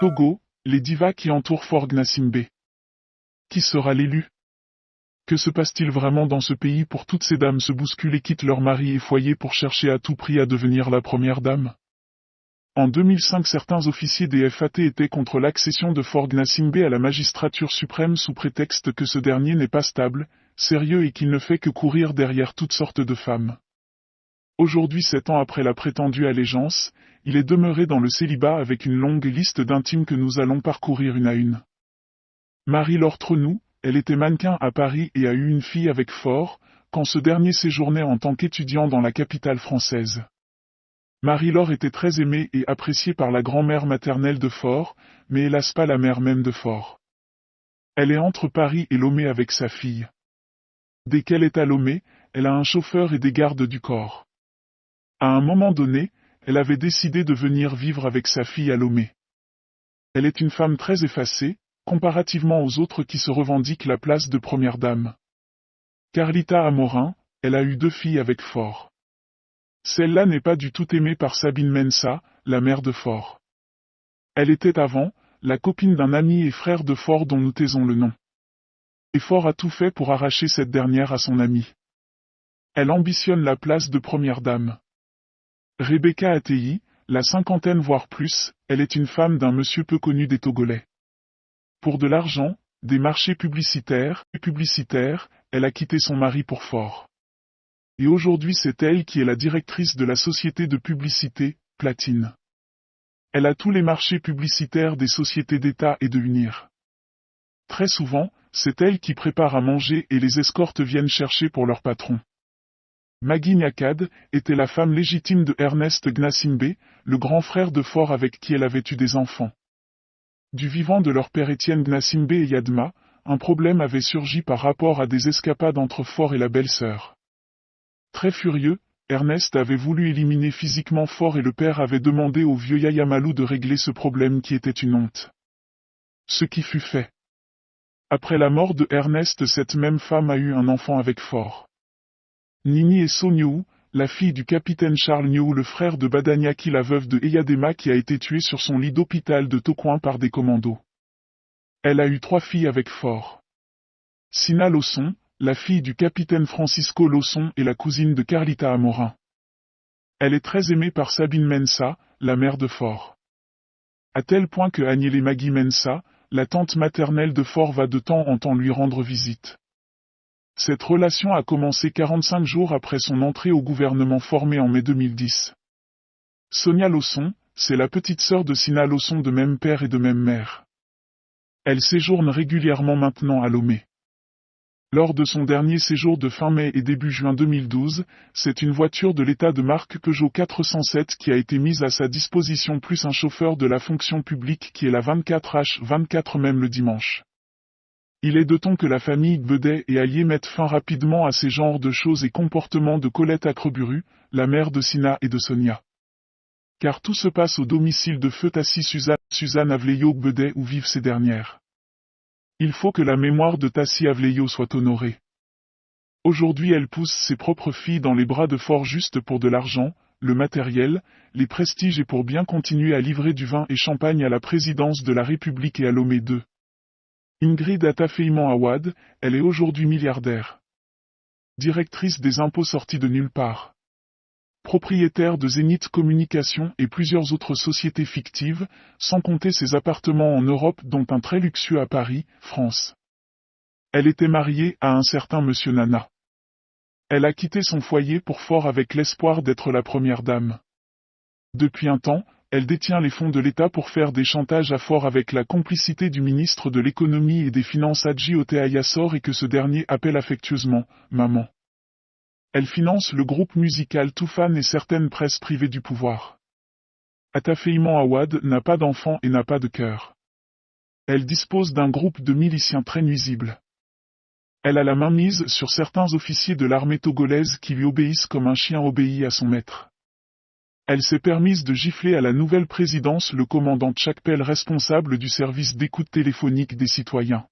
Togo, les divas qui entourent Fort Gnassingbé. Qui sera l'élu? Que se passe-t-il vraiment dans ce pays pour toutes ces dames se bousculent et quittent leur mari et foyer pour chercher à tout prix à devenir la première dame? En 2005, certains officiers des FAT étaient contre l'accession de Fort Gnassingbé à la magistrature suprême sous prétexte que ce dernier n'est pas stable, sérieux et qu'il ne fait que courir derrière toutes sortes de femmes. Aujourd'hui, 7 ans après la prétendue allégeance, il est demeuré dans le célibat avec une longue liste d'intimes que nous allons parcourir une à une. Marie-Laure Trenou, elle était mannequin à Paris et a eu une fille avec Faure, quand ce dernier séjournait en tant qu'étudiant dans la capitale française. Marie-Laure était très aimée et appréciée par la grand-mère maternelle de Faure, mais hélas pas la mère même de Faure. Elle est entre Paris et Lomé avec sa fille. Dès qu'elle est à Lomé, elle a un chauffeur et des gardes du corps. À un moment donné, elle avait décidé de venir vivre avec sa fille à Lomé. Elle est une femme très effacée, comparativement aux autres qui se revendiquent la place de première dame. Carlita Amorin, elle a eu 2 filles avec Faure. Celle-là n'est pas du tout aimée par Sabine Mensah, la mère de Faure. Elle était avant, la copine d'un ami et frère de Faure dont nous taisons le nom. Et Faure a tout fait pour arracher cette dernière à son ami. Elle ambitionne la place de première dame. Rebecca Attei, la cinquantaine voire plus, elle est une femme d'un monsieur peu connu des Togolais. Pour de l'argent, des marchés publicitaires, elle a quitté son mari pour Faure. Et aujourd'hui c'est elle qui est la directrice de la société de publicité, Platine. Elle a tous les marchés publicitaires des sociétés d'État et de UNIR. Très souvent, c'est elle qui prépare à manger et les escortes viennent chercher pour leur patron. Magui Niakad était la femme légitime de Ernest Gnassingbé, le grand frère de Faure avec qui elle avait eu des enfants. Du vivant de leur père Étienne Gnassingbé et Yadma, un problème avait surgi par rapport à des escapades entre Faure et la belle-sœur. Très furieux, Ernest avait voulu éliminer physiquement Faure et le père avait demandé au vieux Yaya Malou de régler ce problème qui était une honte. Ce qui fut fait. Après la mort de Ernest, cette même femme a eu un enfant avec Faure. Nini Esso Niou, la fille du capitaine Charles Niou, le frère de Badanyaki, la veuve de Eyadema qui a été tuée sur son lit d'hôpital de Tocoin par des commandos. Elle a eu 3 filles avec Faure. Sina Lawson, la fille du capitaine Francisco Lawson et la cousine de Carlita Amorin. Elle est très aimée par Sabine Mensah, la mère de Faure. À tel point que Agnelé Magui Mensah, la tante maternelle de Faure, va de temps en temps lui rendre visite. Cette relation a commencé 45 jours après son entrée au gouvernement formé en mai 2010. Sonia Lawson, c'est la petite sœur de Sina Lawson de même père et de même mère. Elle séjourne régulièrement maintenant à Lomé. Lors de son dernier séjour de fin mai et début juin 2012, c'est une voiture de l'État de marque Peugeot 407 qui a été mise à sa disposition plus un chauffeur de la fonction publique qui est la 24H24 même le dimanche. Il est de temps que la famille Bedet et Allier mettent fin rapidement à ces genres de choses et comportements de Colette Acreburu, la mère de Sina et de Sonia. Car tout se passe au domicile de feu Tassi Suzanne Avleyo Bedet où vivent ces dernières. Il faut que la mémoire de Tassi Avleyo soit honorée. Aujourd'hui elle pousse ses propres filles dans les bras de Faure juste pour de l'argent, le matériel, les prestiges et pour bien continuer à livrer du vin et champagne à la présidence de la République et à Lomé 2. Ingrid Attafeiman Awad, elle est aujourd'hui milliardaire. Directrice des impôts sortis de nulle part. Propriétaire de Zénith Communication et plusieurs autres sociétés fictives, sans compter ses appartements en Europe dont un très luxueux à Paris, France. Elle était mariée à un certain monsieur Nana. Elle a quitté son foyer pour Faure avec l'espoir d'être la première dame. Depuis un temps, elle détient les fonds de l'État pour faire des chantages à Faure avec la complicité du ministre de l'économie et des finances Adji Oté Ayassor et que ce dernier appelle affectueusement « maman ». Elle finance le groupe musical Toufan et certaines presses privées du pouvoir. Attafeiman Awad n'a pas d'enfant et n'a pas de cœur. Elle dispose d'un groupe de miliciens très nuisibles. Elle a la main mise sur certains officiers de l'armée togolaise qui lui obéissent comme un chien obéit à son maître. Elle s'est permise de gifler à la nouvelle présidence le commandant Tchakpel responsable du service d'écoute téléphonique des citoyens.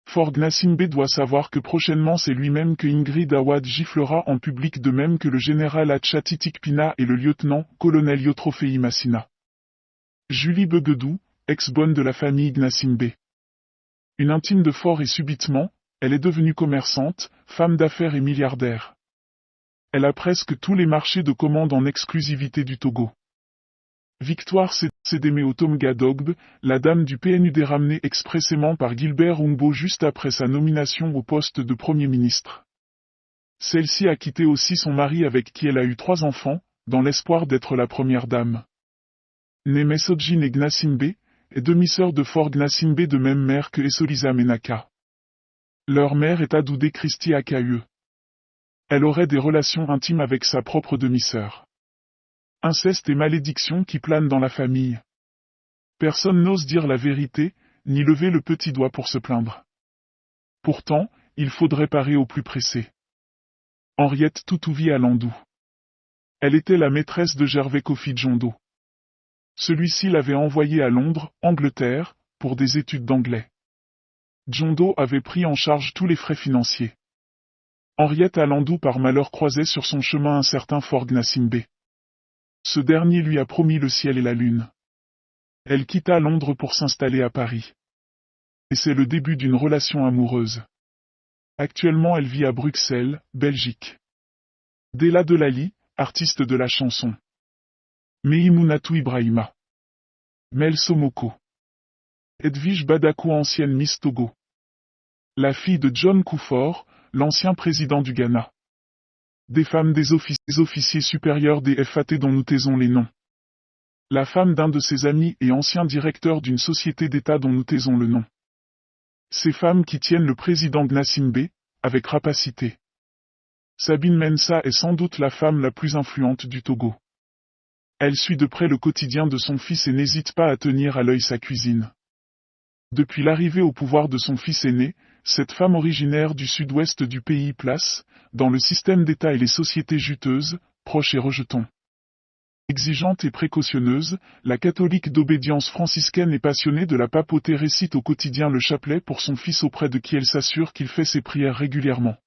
Fort Gnassingbé doit savoir que prochainement c'est lui-même que Ingrid Awad giflera en public de même que le général Atchatitik Pina et le lieutenant-colonel Yotrofei Massina. Julie Begedou, ex-bonne de la famille Gnassingbé. Une intime de Faure et subitement, elle est devenue commerçante, femme d'affaires et milliardaire. Elle a presque tous les marchés de commande en exclusivité du Togo. Victoire Sédémé Otomga Dogbe, la dame du PNUD ramenée expressément par Gilbert Humbo juste après sa nomination au poste de Premier ministre. Celle-ci a quitté aussi son mari avec qui elle a eu 3 enfants, dans l'espoir d'être la première dame. Née Mesodjine Gnassingbé, est demi-sœur de Faure Gnassingbé de même mère que Esoliza Menaka. Leur mère est Adoudé Christie Akaue. Elle aurait des relations intimes avec sa propre demi-sœur. Inceste et malédiction qui planent dans la famille. Personne n'ose dire la vérité, ni lever le petit doigt pour se plaindre. Pourtant, il faudrait parer au plus pressé. Henriette Toutouvie à Landou. Elle était la maîtresse de Gervais Kofi Djondo. Celui-ci l'avait envoyée à Londres, Angleterre, pour des études d'anglais. Djondo avait pris en charge tous les frais financiers. Henriette à Landou par malheur croisait sur son chemin un certain Faure Gnassingbé. Ce dernier lui a promis le ciel et la lune. Elle quitta Londres pour s'installer à Paris. Et c'est le début d'une relation amoureuse. Actuellement elle vit à Bruxelles, Belgique. Della Delali, artiste de la chanson. Meïmounatou Ibrahima. Mel Somoko. Edwige Badakou, ancienne Miss Togo. La fille de John Kufuor, l'ancien président du Ghana. Des femmes des officiers supérieurs des FAT dont nous taisons les noms. La femme d'un de ses amis et ancien directeur d'une société d'État dont nous taisons le nom. Ces femmes qui tiennent le président Gnassingbé, avec rapacité. Sabine Mensah est sans doute la femme la plus influente du Togo. Elle suit de près le quotidien de son fils et n'hésite pas à tenir à l'œil sa cuisine. Depuis l'arrivée au pouvoir de son fils aîné, cette femme originaire du sud-ouest du pays place, dans le système d'État et les sociétés juteuses, proche et rejeton. Exigeante et précautionneuse, la catholique d'obédience franciscaine et passionnée de la papauté récite au quotidien le chapelet pour son fils auprès de qui elle s'assure qu'il fait ses prières régulièrement.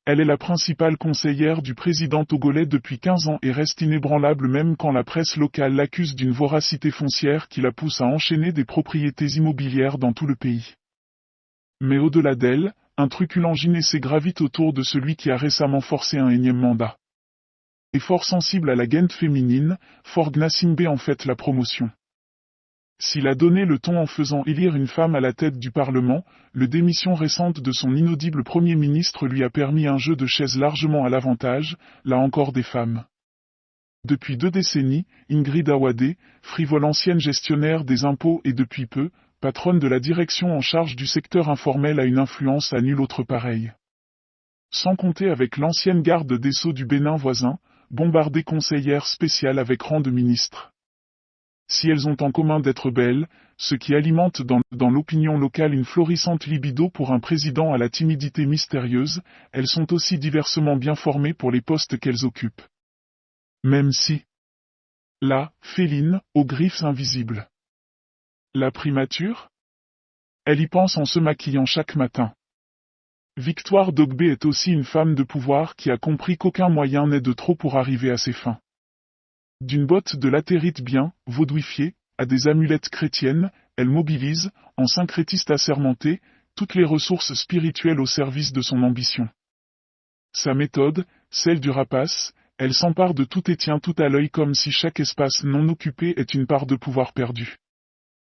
Elle est la principale conseillère du président togolais depuis 15 ans et reste inébranlable même quand la presse locale l'accuse d'une voracité foncière qui la pousse à enchaîner des propriétés immobilières dans tout le pays. Mais au-delà d'elle, un truculent gynécée gravite autour de celui qui a récemment forcé un énième mandat. Et fort sensible à la gaine féminine, Faure Gnassingbé en fait la promotion. S'il a donné le ton en faisant élire une femme à la tête du Parlement, le démission récente de son inaudible Premier ministre lui a permis un jeu de chaises largement à l'avantage, là encore des femmes. Depuis 2 décennies, Ingrid Awadé, frivole ancienne gestionnaire des impôts et depuis peu, patronne de la direction en charge du secteur informel a une influence à nul autre pareille. Sans compter avec l'ancienne garde des Sceaux du Bénin voisin, bombardée conseillère spéciale avec rang de ministre. Si elles ont en commun d'être belles, ce qui alimente dans l'opinion locale une florissante libido pour un président à la timidité mystérieuse, elles sont aussi diversement bien formées pour les postes qu'elles occupent. Même si, là, féline, aux griffes invisibles. La primature? Elle y pense en se maquillant chaque matin. Victoire Dogbe est aussi une femme de pouvoir qui a compris qu'aucun moyen n'est de trop pour arriver à ses fins. D'une botte de latérite bien, vaudouifiée, à des amulettes chrétiennes, elle mobilise, en syncrétiste assermentée, toutes les ressources spirituelles au service de son ambition. Sa méthode, celle du rapace, elle s'empare de tout et tient tout à l'œil comme si chaque espace non occupé est une part de pouvoir perdue.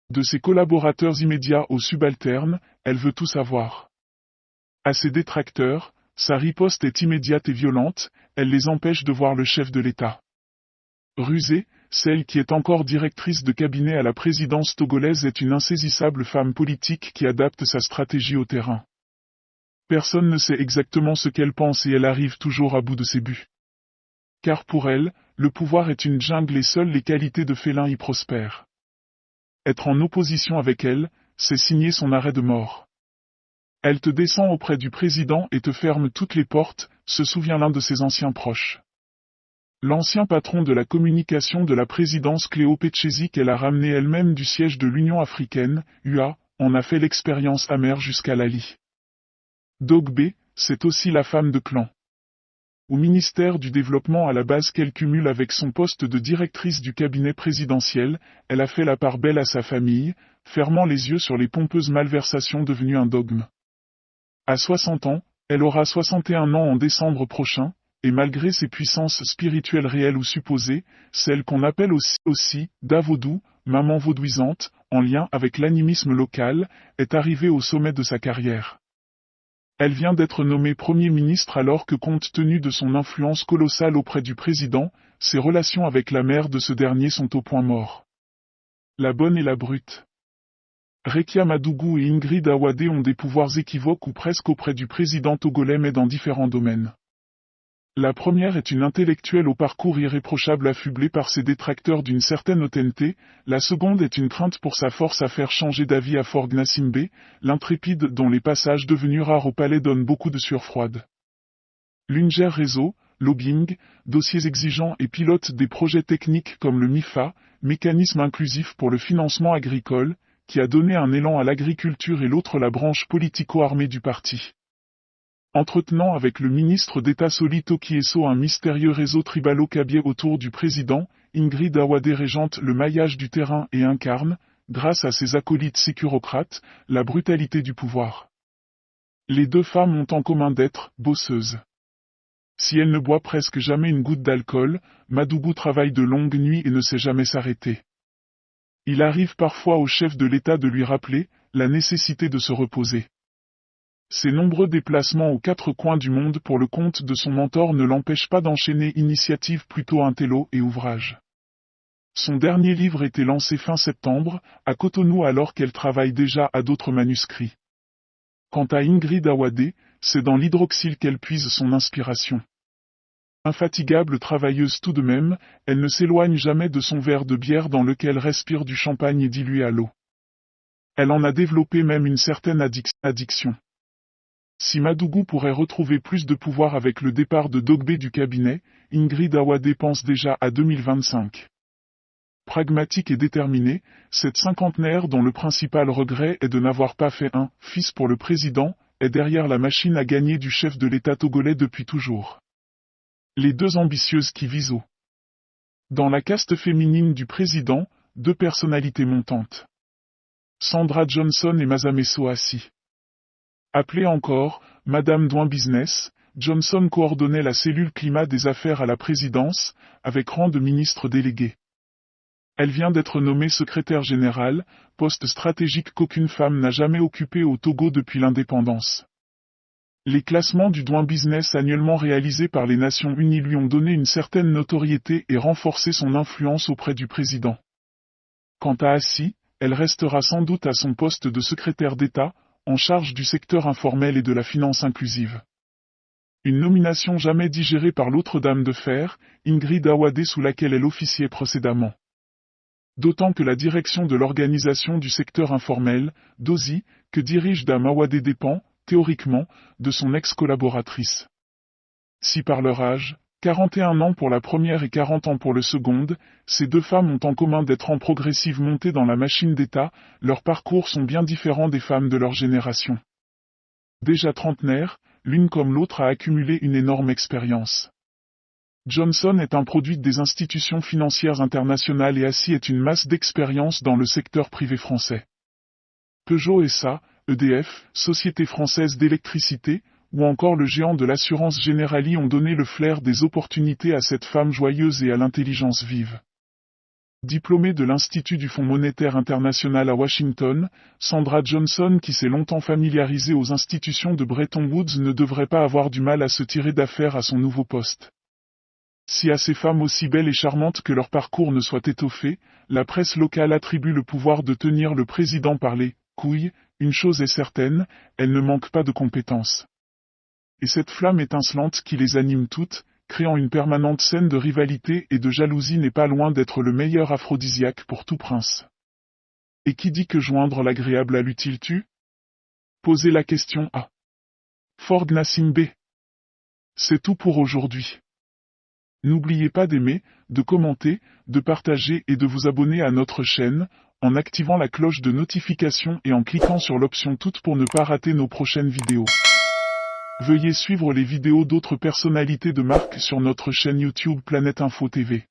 De ses collaborateurs immédiats aux subalternes, elle veut tout savoir. À ses détracteurs, sa riposte est immédiate et violente, elle les empêche de voir le chef de l'État. Rusée, celle qui est encore directrice de cabinet à la présidence togolaise est une insaisissable femme politique qui adapte sa stratégie au terrain. Personne ne sait exactement ce qu'elle pense et elle arrive toujours à bout de ses buts. Car pour elle, le pouvoir est une jungle et seules les qualités de félin y prospèrent. Être en opposition avec elle, c'est signer son arrêt de mort. Elle te descend auprès du président et te ferme toutes les portes, se souvient l'un de ses anciens proches. L'ancien patron de la communication de la présidence Cléo Pechesi qu'elle a ramené elle-même du siège de l'Union africaine, UA, en a fait l'expérience amère jusqu'à Lali. Dogbe, c'est aussi la femme de clan. au ministère du Développement à la base qu'elle cumule avec son poste de directrice du cabinet présidentiel, elle a fait la part belle à sa famille, fermant les yeux sur les pompeuses malversations devenues un dogme. À 60 ans, elle aura 61 ans en décembre prochain, et malgré ses puissances spirituelles réelles ou supposées, celle qu'on appelle aussi Davodou, maman vaudouisante, en lien avec l'animisme local, est arrivée au sommet de sa carrière. Elle vient d'être nommée Premier ministre alors que compte tenu de son influence colossale auprès du président, ses relations avec la mère de ce dernier sont au point mort. La bonne et la brute. Rekia Madougou et Ingrid Awade ont des pouvoirs équivoques ou presque auprès du président togolais mais dans différents domaines. La première est une intellectuelle au parcours irréprochable affublée par ses détracteurs d'une certaine hauteur, la seconde est une crainte pour sa force à faire changer d'avis à Fort Gnassingbé, l'intrépide dont les passages devenus rares au palais donnent beaucoup de sueur froide. L'une gère réseau, lobbying, dossiers exigeants et pilote des projets techniques comme le MIFA, mécanisme inclusif pour le financement agricole, qui a donné un élan à l'agriculture et l'autre la branche politico-armée du parti. Entretenant avec le ministre d'État Soli Tokieso un mystérieux réseau tribalo-cabier autour du président, Ingrid Awade régente le maillage du terrain et incarne, grâce à ses acolytes sécurocrates, la brutalité du pouvoir. Les deux femmes ont en commun d'être bosseuses. Si elle ne boit presque jamais une goutte d'alcool, Madougou travaille de longues nuits et ne sait jamais s'arrêter. Il arrive parfois au chef de l'État de lui rappeler la nécessité de se reposer. Ses nombreux déplacements aux quatre coins du monde pour le compte de son mentor ne l'empêchent pas d'enchaîner initiatives plutôt intello et ouvrages. Son dernier livre était lancé fin septembre, à Cotonou alors qu'elle travaille déjà à d'autres manuscrits. Quant à Ingrid Awade, c'est dans l'hydroxyle qu'elle puise son inspiration. Infatigable travailleuse tout de même, elle ne s'éloigne jamais de son verre de bière dans lequel respire du champagne dilué à l'eau. Elle en a développé même une certaine addiction. Si Madougou pourrait retrouver plus de pouvoir avec le départ de Dogbe du cabinet, Ingrid Awade pense déjà à 2025. Pragmatique et déterminée, cette cinquantenaire dont le principal regret est de n'avoir pas fait un fils pour le président, est derrière la machine à gagner du chef de l'État togolais depuis toujours. Les deux ambitieuses qui visent haut. Dans la caste féminine du président, deux personnalités montantes. Sandra Johnson et Masameso Assi. Appelée encore Madame Douin Business, Johnson coordonnait la cellule climat des affaires à la présidence, avec rang de ministre délégué. Elle vient d'être nommée secrétaire générale, poste stratégique qu'aucune femme n'a jamais occupé au Togo depuis l'indépendance. Les classements du Douin Business annuellement réalisés par les Nations Unies lui ont donné une certaine notoriété et renforcé son influence auprès du président. Quant à Assi, elle restera sans doute à son poste de secrétaire d'État, en charge du secteur informel et de la finance inclusive. Une nomination jamais digérée par l'autre dame de fer, Ingrid Awade sous laquelle elle officiait précédemment. D'autant que la direction de l'organisation du secteur informel, DOSI, que dirige Dame Awade dépend, théoriquement, de son ex-collaboratrice. Si par leur âge, 41 ans pour la première et 40 ans pour le seconde, ces deux femmes ont en commun d'être en progressive montée dans la machine d'État, leurs parcours sont bien différents des femmes de leur génération. Déjà trentenaire, l'une comme l'autre a accumulé une énorme expérience. Johnson est un produit des institutions financières internationales et Assi est une masse d'expérience dans le secteur privé français. Peugeot SA, EDF, Société française d'électricité, ou encore le géant de l'assurance Generali ont donné le flair des opportunités à cette femme joyeuse et à l'intelligence vive. Diplômée de l'Institut du Fonds monétaire international à Washington, Sandra Johnson qui s'est longtemps familiarisée aux institutions de Bretton Woods ne devrait pas avoir du mal à se tirer d'affaire à son nouveau poste. Si à ces femmes aussi belles et charmantes que leur parcours ne soit étoffé, la presse locale attribue le pouvoir de tenir le président par les couilles, une chose est certaine, elle ne manque pas de compétences. Et cette flamme étincelante qui les anime toutes, créant une permanente scène de rivalité et de jalousie n'est pas loin d'être le meilleur aphrodisiaque pour tout prince. Et qui dit que joindre l'agréable à l'utile tue ? Posez la question à Fort Gnassingbé. C'est tout pour aujourd'hui. N'oubliez pas d'aimer, de commenter, de partager et de vous abonner à notre chaîne, en activant la cloche de notification et en cliquant sur l'option toute pour ne pas rater nos prochaines vidéos. Veuillez suivre les vidéos d'autres personnalités de marque sur notre chaîne YouTube Planète Info TV.